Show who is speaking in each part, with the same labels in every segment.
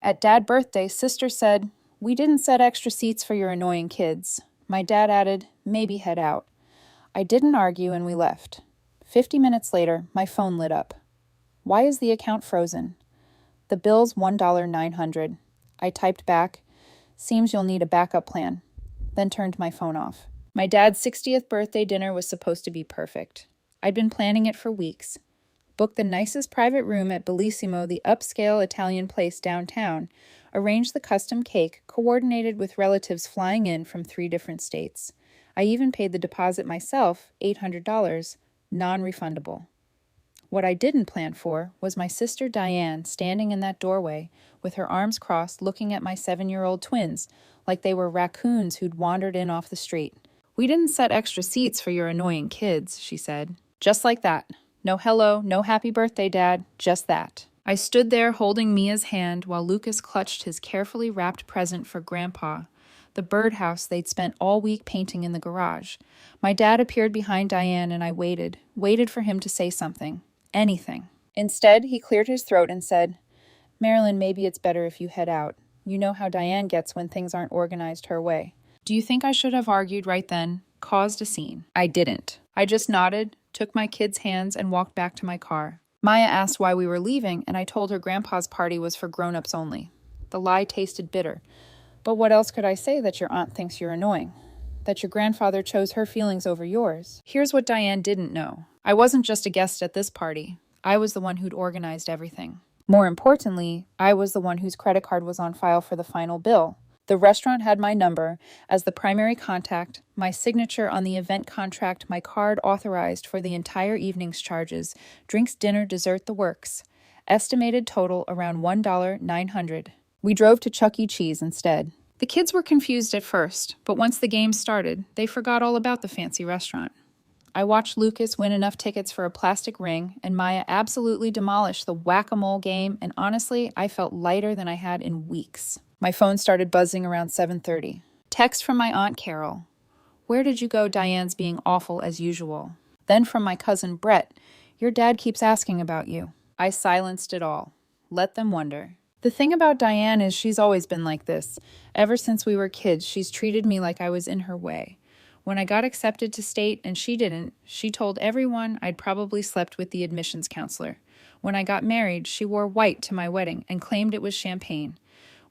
Speaker 1: At Dad's birthday, Sister said, "We didn't set extra seats for your annoying kids." My dad added, "Maybe head out." I didn't argue and we left. 50 minutes later, my phone lit up. "Why is the account frozen?" "The bill's $1.900. I typed back, "Seems you'll need a backup plan," then turned my phone off. My dad's 60th birthday dinner was supposed to be perfect. I'd been planning it for weeks. Booked the nicest private room at Bellissimo, the upscale Italian place downtown, arranged the custom cake, coordinated with relatives flying in from 3 different states. I even paid the deposit myself, $800, non-refundable. What I didn't plan for was my sister Diane standing in that doorway with her arms crossed looking at my 7-year-old twins like they were raccoons who'd wandered in off the street. "We didn't set extra seats for your annoying kids," she said. Just like that. No hello, no happy birthday, Dad, just that. I stood there holding Mia's hand while Lucas clutched his carefully wrapped present for Grandpa, the birdhouse they'd spent all week painting in the garage. My dad appeared behind Diane and I waited for him to say something. Anything. Instead, he cleared his throat and said, "Marilyn, maybe it's better if you head out. You know how Diane gets when things aren't organized her way." Do you think I should have argued right then? Caused a scene? I didn't. I just nodded, took my kids' hands, and walked back to my car. Maya asked why we were leaving, and I told her Grandpa's party was for grown-ups only. The lie tasted bitter. But what else could I say that your aunt thinks you're annoying? That your grandfather chose her feelings over yours? Here's what Diane didn't know. I wasn't just a guest at this party. I was the one who'd organized everything. More importantly, I was the one whose credit card was on file for the final bill. The restaurant had my number as the primary contact, my signature on the event contract, my card authorized for the entire evening's charges, drinks, dinner, dessert, the works. Estimated total around $1.900. We drove to Chuck E. Cheese instead. The kids were confused at first, but once the game started, they forgot all about the fancy restaurant. I watched Lucas win enough tickets for a plastic ring, and Maya absolutely demolished the whack-a-mole game, and honestly, I felt lighter than I had in weeks. My phone started buzzing around 7:30. Text from my Aunt Carol. "Where did you go? Diane's being awful as usual." Then from my cousin Brett. "Your dad keeps asking about you." I silenced it all. Let them wonder. The thing about Diane is she's always been like this. Ever since we were kids, she's treated me like I was in her way. When I got accepted to state and she didn't, she told everyone I'd probably slept with the admissions counselor. When I got married, she wore white to my wedding and claimed it was champagne.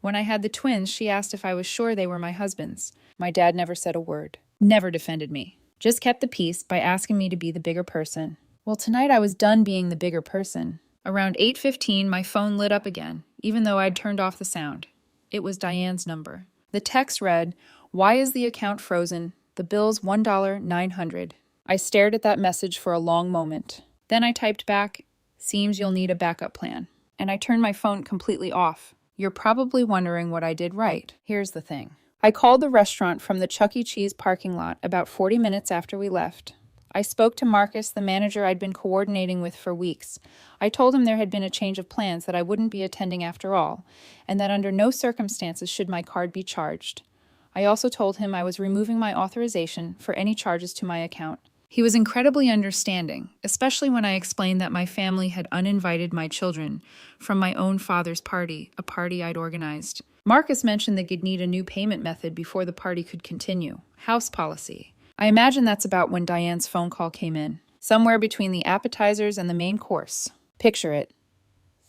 Speaker 1: When I had the twins, she asked if I was sure they were my husband's. My dad never said a word. Never defended me. Just kept the peace by asking me to be the bigger person. Well, tonight I was done being the bigger person. Around 8:15, my phone lit up again, even though I'd turned off the sound. It was Diane's number. The text read, "Why is the account frozen? The bill's $1.900. I stared at that message for a long moment. Then I typed back, "Seems you'll need a backup plan." And I turned my phone completely off. You're probably wondering what I did right. Here's the thing. I called the restaurant from the Chuck E. Cheese parking lot about 40 minutes after we left. I spoke to Marcus, the manager I'd been coordinating with for weeks. I told him there had been a change of plans, that I wouldn't be attending after all, and that under no circumstances should my card be charged. I also told him I was removing my authorization for any charges to my account. He was incredibly understanding, especially when I explained that my family had uninvited my children from my own father's party, a party I'd organized. Marcus mentioned they could need a new payment method before the party could continue. House policy. I imagine that's about when Diane's phone call came in. Somewhere between the appetizers and the main course. Picture it.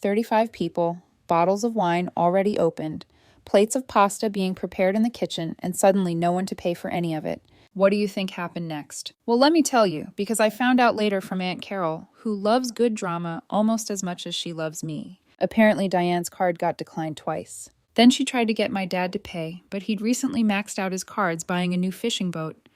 Speaker 1: 35 people, bottles of wine already opened, plates of pasta being prepared in the kitchen, and suddenly no one to pay for any of it. What do you think happened next? Well, let me tell you, because I found out later from Aunt Carol, who loves good drama almost as much as she loves me. Apparently Diane's card got declined twice. Then she tried to get my dad to pay, but he'd recently maxed out his cards buying a new fishing boat.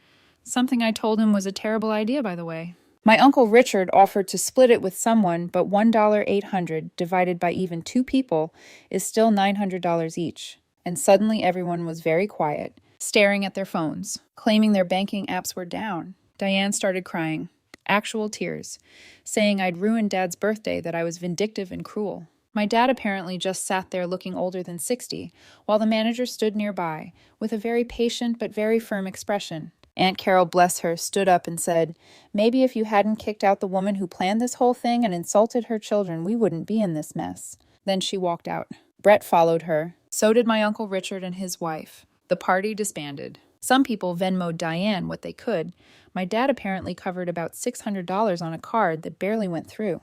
Speaker 1: Something I told him was a terrible idea, by the way. My Uncle Richard offered to split it with someone, but $1.800 divided by even 2 people is still $900 each. And suddenly everyone was very quiet, staring at their phones, claiming their banking apps were down. Diane started crying, actual tears, saying I'd ruined Dad's birthday, that I was vindictive and cruel. My dad apparently just sat there looking older than 60, while the manager stood nearby, with a very patient but very firm expression. Aunt Carol, bless her, stood up and said, "Maybe if you hadn't kicked out the woman who planned this whole thing and insulted her children, we wouldn't be in this mess." Then she walked out. Brett followed her. So did my Uncle Richard and his wife. The party disbanded. Some people Venmo'd Diane what they could. My dad apparently covered about $600 on a card that barely went through.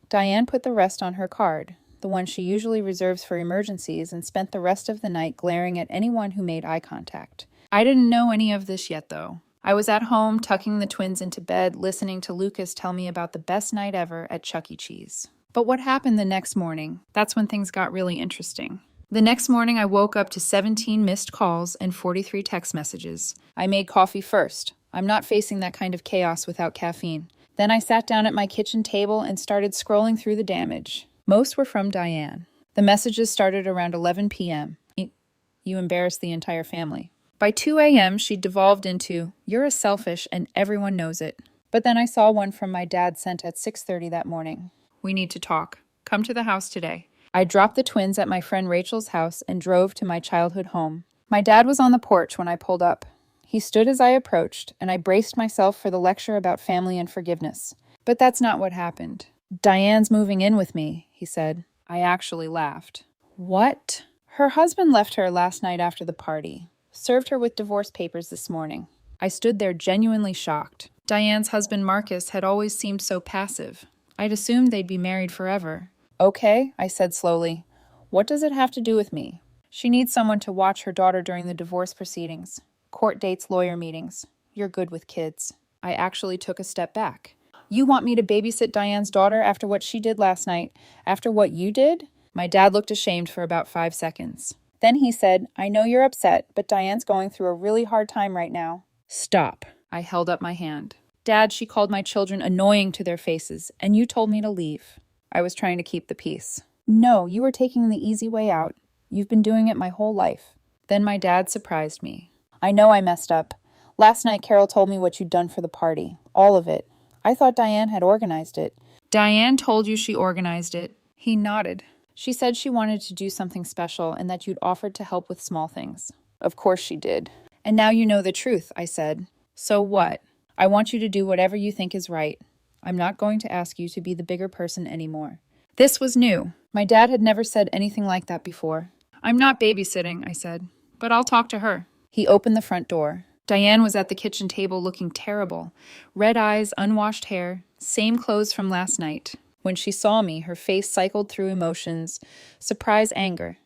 Speaker 1: Diane put the rest on her card, the one she usually reserves for emergencies, and spent the rest of the night glaring at anyone who made eye contact. I didn't know any of this yet, though. I was at home, tucking the twins into bed, listening to Lucas tell me about the best night ever at Chuck E. Cheese. But what happened the next morning? That's when things got really interesting. The next morning, I woke up to 17 missed calls and 43 text messages. I made coffee first. I'm not facing that kind of chaos without caffeine. Then I sat down at my kitchen table and started scrolling through the damage. Most were from Diane. The messages started around 11 p.m. You embarrassed the entire family. By 2 a.m., she devolved into, "You're a selfish and everyone knows it." But then I saw one from my dad sent at 6:30 that morning. "We need to talk. Come to the house today." I dropped the twins at my friend Rachel's house and drove to my childhood home. My dad was on the porch when I pulled up. He stood as I approached, and I braced myself for the lecture about family and forgiveness. But that's not what happened. "Diane's moving in with me," he said. I actually laughed. "What?" "Her husband left her last night after the party. Served her with divorce papers this morning." I stood there genuinely shocked. Diane's husband Marcus had always seemed so passive. I'd assumed they'd be married forever. "Okay," I said slowly. "What does it have to do with me?" "She needs someone to watch her daughter during the divorce proceedings. Court dates, lawyer meetings. You're good with kids." I actually took a step back. "You want me to babysit Diane's daughter after what she did last night? After what you did?" My dad looked ashamed for about 5 seconds. Then he said, "I know you're upset, but Diane's going through a really hard time right now." "Stop." I held up my hand. "Dad, she called my children annoying to their faces, and you told me to leave." I was trying to keep the peace. "No, you were taking the easy way out. You've been doing it my whole life." Then my dad surprised me. "I know I messed up. Last night Carol told me what you'd done for the party. All of it. I thought Diane had organized it." "Diane told you she organized it." He nodded. "She said she wanted to do something special and that you'd offered to help with small things." "Of course she did." "And now you know the truth," I said. "So what? I want you to do whatever you think is right. I'm not going to ask you to be the bigger person anymore." This was new. My dad had never said anything like that before. "I'm not babysitting," I said, "but I'll talk to her." He opened the front door. Diane was at the kitchen table looking terrible. Red eyes, unwashed hair, same clothes from last night. When she saw me, her face cycled through emotions, surprise, anger.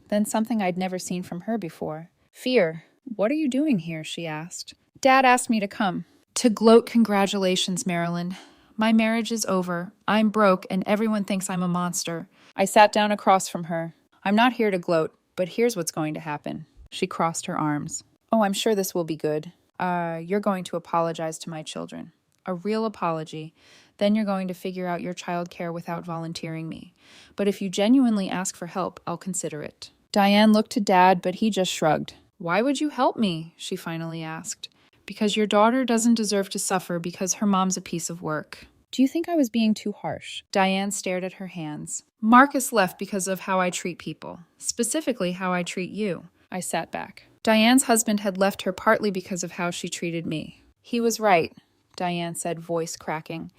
Speaker 1: Then something I'd never seen from her before. Fear. "What are you doing here?" she asked. "Dad asked me to come." "To gloat congratulations, Marilyn. My marriage is over. I'm broke, and everyone thinks I'm a monster." I sat down across from her. "I'm not here to gloat, but here's what's going to happen." She crossed her arms. "Oh, I'm sure this will be good. You're going to apologize to my children. A real apology. Then you're going to figure out your childcare without volunteering me. But if you genuinely ask for help, I'll consider it." Diane looked to Dad, but he just shrugged. "Why would you help me?" she finally asked. "Because your daughter doesn't deserve to suffer because her mom's a piece of work." "Do you think I was being too harsh?" Diane stared at her hands. "Marcus left because of how I treat people. Specifically how I treat you." I sat back. Diane's husband had left her partly because of how she treated me. "He was right," Diane said, voice cracking.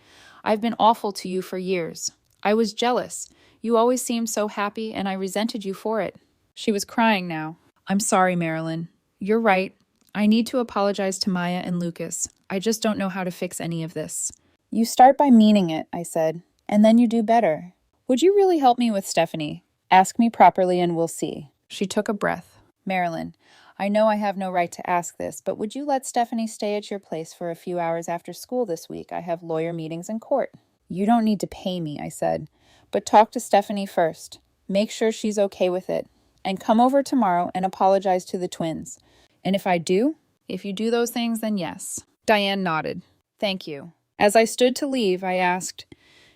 Speaker 1: "I've been awful to you for years. I was jealous. You always seemed so happy, and I resented you for it." She was crying now. "I'm sorry, Marilyn. You're right. I need to apologize to Maya and Lucas. I just don't know how to fix any of this." "You start by meaning it," I said, "and then you do better. Would you really help me with Stephanie? Ask me properly and we'll see." She took a breath. "Marilyn, I know I have no right to ask this, but would you let Stephanie stay at your place for a few hours after school this week? I have lawyer meetings in court." "You don't need to pay me," I said, "but talk to Stephanie first. Make sure she's okay with it. And come over tomorrow and apologize to the twins. And if I do? If you do those things, then yes." Diane nodded. "Thank you." As I stood to leave, I asked,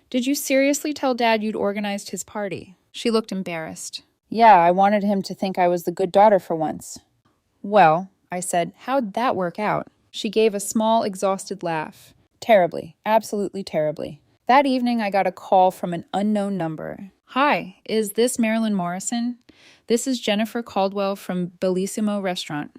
Speaker 1: "Did you seriously tell Dad you'd organized his party?" She looked embarrassed. "Yeah, I wanted him to think I was the good daughter for once." "Well," I said, "how'd that work out?" She gave a small, exhausted laugh. "Terribly. Absolutely terribly. That evening, I got a call from an unknown number. 'Hi, is this Marilyn Morrison? This is Jennifer Caldwell from Bellissimo Restaurant.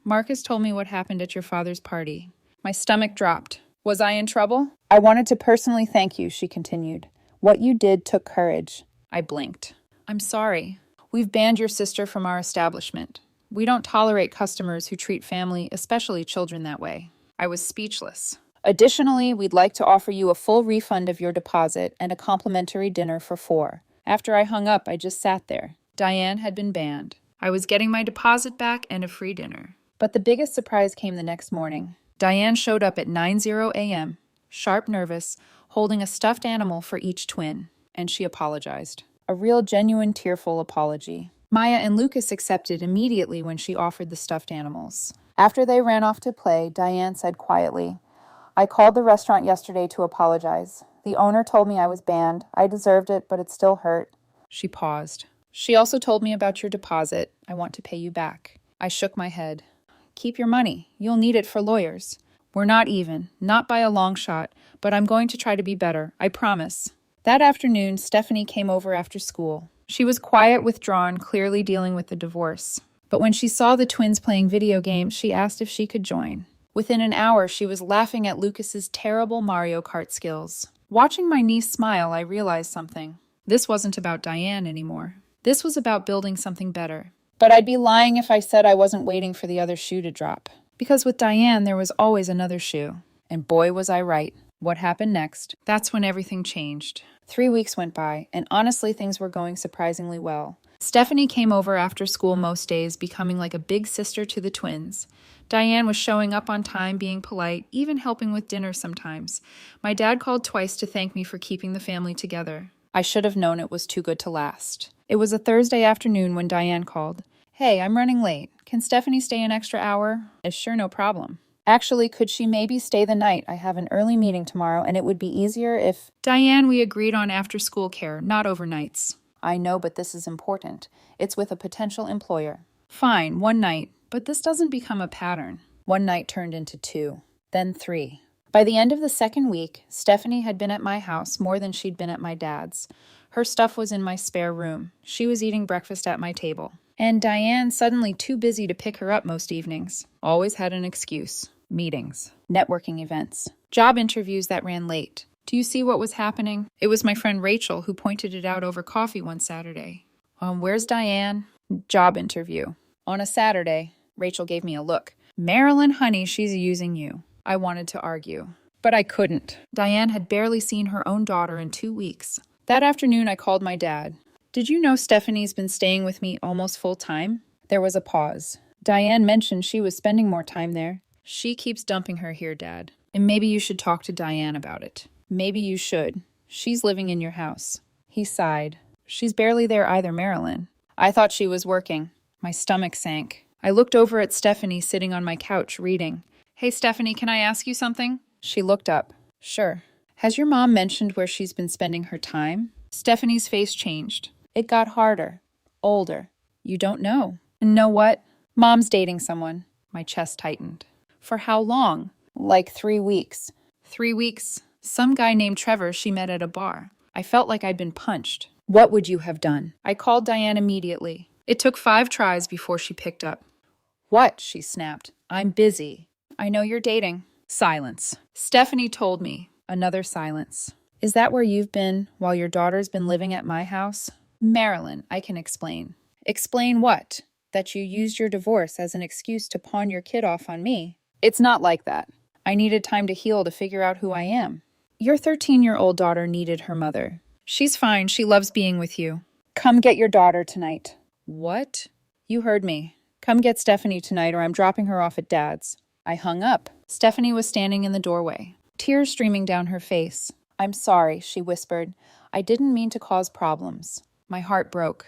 Speaker 1: Marcus told me what happened at your father's party." My stomach dropped. Was I in trouble? "I wanted to personally thank you," she continued. "What you did took courage." I blinked. "I'm sorry." We've banned your sister from our establishment. We don't tolerate customers who treat family, especially children, that way. I was speechless. Additionally, we'd like to offer you a full refund of your deposit and a complimentary dinner for 4. After I hung up, I just sat there. Diane had been banned. I was getting my deposit back and a free dinner. But the biggest surprise came the next morning. Diane showed up at 9:00 a.m., sharp, nervous, holding a stuffed animal for each twin, and she apologized. A real, genuine, tearful apology. Maya and Lucas accepted immediately when she offered the stuffed animals. After they ran off to play, Diane said quietly, "I called the restaurant yesterday to apologize. The owner told me I was banned. I deserved it, but it still hurt." She paused. "She also told me about your deposit. I want to pay you back." I shook my head. "Keep your money. You'll need it for lawyers. We're not even, not by a long shot, but I'm going to try to be better. I promise." That afternoon, Stephanie came over after school. She was quiet, withdrawn, clearly dealing with the divorce. But when she saw the twins playing video games, she asked if she could join. Within an hour, she was laughing at Lucas's terrible Mario Kart skills. Watching my niece smile, I realized something. This wasn't about Diane anymore. This was about building something better. But I'd be lying if I said I wasn't waiting for the other shoe to drop. Because with Diane, there was always another shoe. And boy, was I right. What happened next? That's when everything changed. 3 weeks went by, and honestly, things were going surprisingly well. Stephanie came over after school most days, becoming like a big sister to the twins. Diane was showing up on time, being polite, even helping with dinner sometimes. My dad called twice to thank me for keeping the family together. I should have known it was too good to last. It was a Thursday afternoon when Diane called. "Hey, I'm running late. Can Stephanie stay an extra hour?" Sure, no problem. "Actually, could she maybe stay the night? I have an early meeting tomorrow, and it would be easier if—" "Diane, we agreed on after-school care, not overnights." "I know, but this is important. It's with a potential employer." "Fine, one night, but this doesn't become a pattern." One night turned into 2, then 3. By the end of the second week, Stephanie had been at my house more than she'd been at my dad's. Her stuff was in my spare room. She was eating breakfast at my table. And Diane, suddenly too busy to pick her up most evenings, always had an excuse. Meetings, networking events, job interviews that ran late. Do you see what was happening? It was my friend Rachel who pointed it out over coffee one Saturday. Where's Diane? Job interview. On a Saturday, Rachel gave me a look. "Marilyn, honey, she's using you." I wanted to argue, but I couldn't. Diane had barely seen her own daughter in 2 weeks. That afternoon, I called my dad. "Did you know Stephanie's been staying with me almost full time?" There was a pause. "Diane mentioned she was spending more time there." "She keeps dumping her here, Dad. And maybe you should talk to Diane about it." "Maybe you should. She's living in your house." He sighed. "She's barely there either, Marilyn." I thought she was working. My stomach sank. I looked over at Stephanie sitting on my couch reading. "Hey, Stephanie, can I ask you something?" She looked up. "Sure." "Has your mom mentioned where she's been spending her time?" Stephanie's face changed. It got harder. Older. "You don't know." "Know what?" "Mom's dating someone." My chest tightened. "For how long?" "Like 3 weeks." 3 weeks. Some guy named Trevor she met at a bar. I felt like I'd been punched. What would you have done? I called Diane immediately. It took 5 tries before she picked up. "What?" she snapped. "I'm busy." "I know you're dating." Silence. "Stephanie told me." Another silence. "Is that where you've been while your daughter's been living at my house?" "Marilyn, I can explain." "Explain what? That you used your divorce as an excuse to pawn your kid off on me?" "It's not like that. I needed time to heal to figure out who I am." "Your 13-year-old daughter needed her mother." "She's fine. She loves being with you." "Come get your daughter tonight." "What?" "You heard me. Come get Stephanie tonight or I'm dropping her off at Dad's." I hung up. Stephanie was standing in the doorway, tears streaming down her face. "I'm sorry," she whispered. "I didn't mean to cause problems." My heart broke.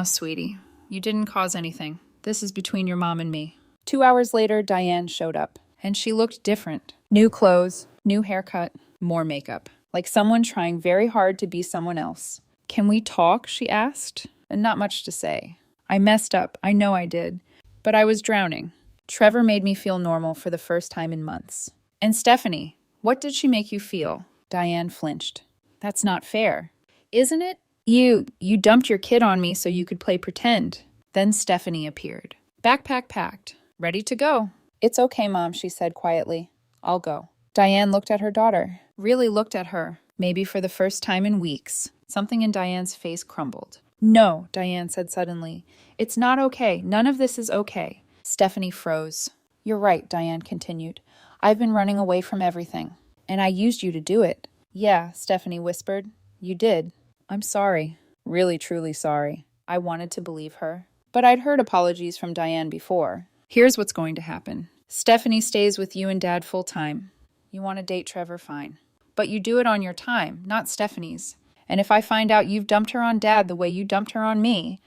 Speaker 1: Sweetie, you didn't cause anything. This is between your mom and me." 2 hours later, Diane showed up, and she looked different. New clothes, new haircut, more makeup, like someone trying very hard to be someone else. "Can we talk?" she asked. And not much to say. I messed up, I know I did, but I was drowning. Trevor made me feel normal for the first time in months. "And Stephanie, what did she make you feel?" Diane flinched. "That's not fair." "Isn't it? You dumped your kid on me so you could play pretend." Then Stephanie appeared. Backpack packed, ready to go. "It's okay, Mom," she said quietly. "I'll go." Diane looked at her daughter, really looked at her, maybe for the first time in weeks. Something in Diane's face crumbled. No, Diane said suddenly. It's not okay. None of this is okay. Stephanie froze. You're right, Diane continued. I've been running away from everything. And I used you to do it. Yeah, Stephanie whispered. You did. I'm sorry. Really, truly sorry. I wanted to believe her. But I'd heard apologies from Diane before. Here's what's going to happen. Stephanie stays with you and Dad full time. You want to date Trevor, fine. But you do it on your time, not Stephanie's. And if I find out you've dumped her on Dad the way you dumped her on me,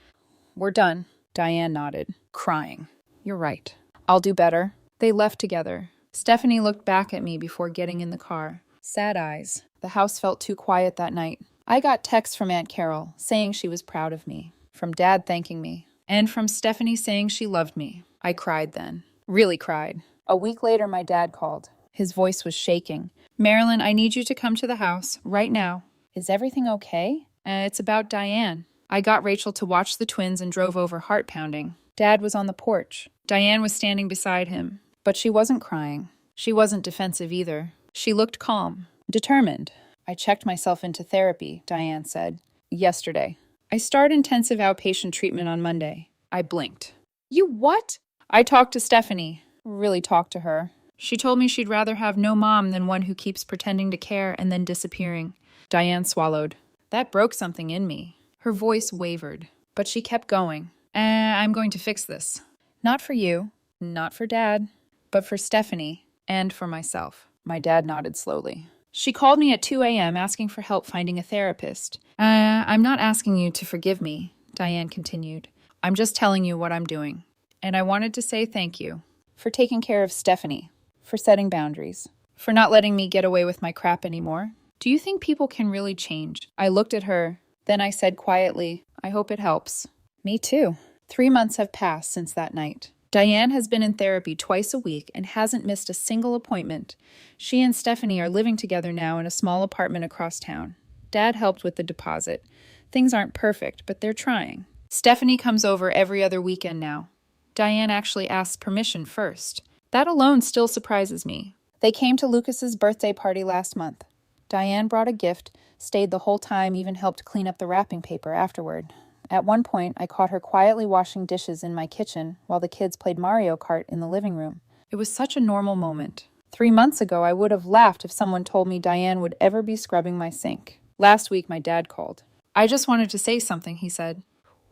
Speaker 1: we're done. Diane nodded, crying. You're right. I'll do better. They left together. Stephanie looked back at me before getting in the car. Sad eyes. The house felt too quiet that night. I got texts from Aunt Carol saying she was proud of me, from Dad thanking me, and from Stephanie saying she loved me. I cried then. Really cried. A week later, my dad called. His voice was shaking. Marilyn, I need you to come to the house right now. Is everything okay? It's about Diane. I got Rachel to watch the twins and drove over heart pounding. Dad was on the porch. Diane was standing beside him. But she wasn't crying. She wasn't defensive either. She looked calm, determined. I checked myself into therapy, Diane said. Yesterday. I start intensive outpatient treatment on Monday. I blinked. You what? I talked to Stephanie. Really talked to her. She told me she'd rather have no mom than one who keeps pretending to care and then disappearing. Diane swallowed. That broke something in me. Her voice wavered, but she kept going. I'm going to fix this. Not for you, not for Dad, but for Stephanie and for myself. My dad nodded slowly. She called me at 2 a.m. asking for help finding a therapist. I'm not asking you to forgive me, Diane continued. I'm just telling you what I'm doing. And I wanted to say thank you for taking care of Stephanie, for setting boundaries, for not letting me get away with my crap anymore. Do you think people can really change? I looked at her. Then I said quietly, I hope it helps. Me too. 3 months have passed since that night. Diane has been in therapy twice a week and hasn't missed a single appointment. She and Stephanie are living together now in a small apartment across town. Dad helped with the deposit. Things aren't perfect, but they're trying. Stephanie comes over every other weekend now. Diane actually asked permission first. That alone still surprises me. They came to Lucas's birthday party last month. Diane brought a gift, stayed the whole time, even helped clean up the wrapping paper afterward. At one point, I caught her quietly washing dishes in my kitchen while the kids played Mario Kart in the living room. It was such a normal moment. 3 months ago, I would have laughed if someone told me Diane would ever be scrubbing my sink. Last week, my dad called. I just wanted to say something, he said.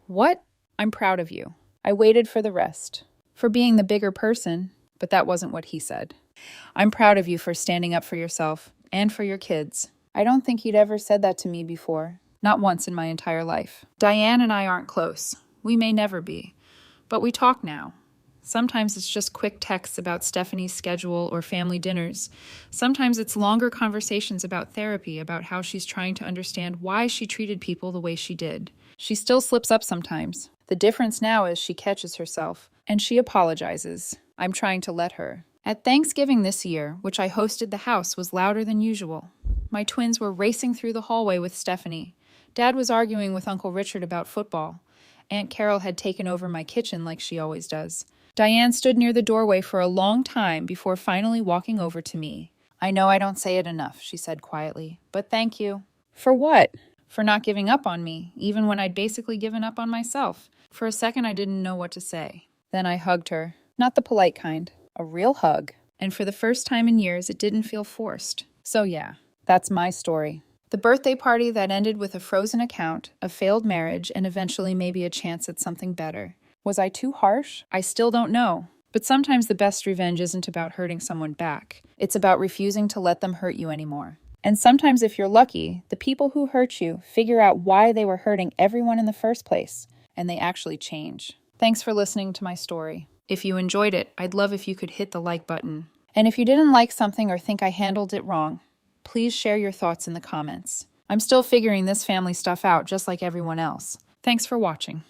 Speaker 1: What? I'm proud of you. I waited for the rest. For being the bigger person, but that wasn't what he said. I'm proud of you for standing up for yourself and for your kids. I don't think he'd ever said that to me before. Not once in my entire life. Diane and I aren't close. We may never be. But we talk now. Sometimes it's just quick texts about Stephanie's schedule or family dinners. Sometimes it's longer conversations about therapy, about how she's trying to understand why she treated people the way she did. She still slips up sometimes. The difference now is she catches herself, and she apologizes. I'm trying to let her. At Thanksgiving this year, which I hosted, the house was louder than usual. My twins were racing through the hallway with Stephanie. Dad was arguing with Uncle Richard about football. Aunt Carol had taken over my kitchen like she always does. Diane stood near the doorway for a long time before finally walking over to me. I know I don't say it enough, she said quietly, but thank you. For what? For not giving up on me, even when I'd basically given up on myself. For a second, I didn't know what to say. Then I hugged her. Not the polite kind. A real hug. And for the first time in years, it didn't feel forced. So yeah, that's my story. The birthday party that ended with a frozen account, a failed marriage, and eventually maybe a chance at something better. Was I too harsh? I still don't know. But sometimes the best revenge isn't about hurting someone back. It's about refusing to let them hurt you anymore. And sometimes if you're lucky, the people who hurt you figure out why they were hurting everyone in the first place, and they actually change. Thanks for listening to my story. If you enjoyed it, I'd love if you could hit the like button. And if you didn't like something or think I handled it wrong, please share your thoughts in the comments. I'm still figuring this family stuff out just like everyone else. Thanks for watching.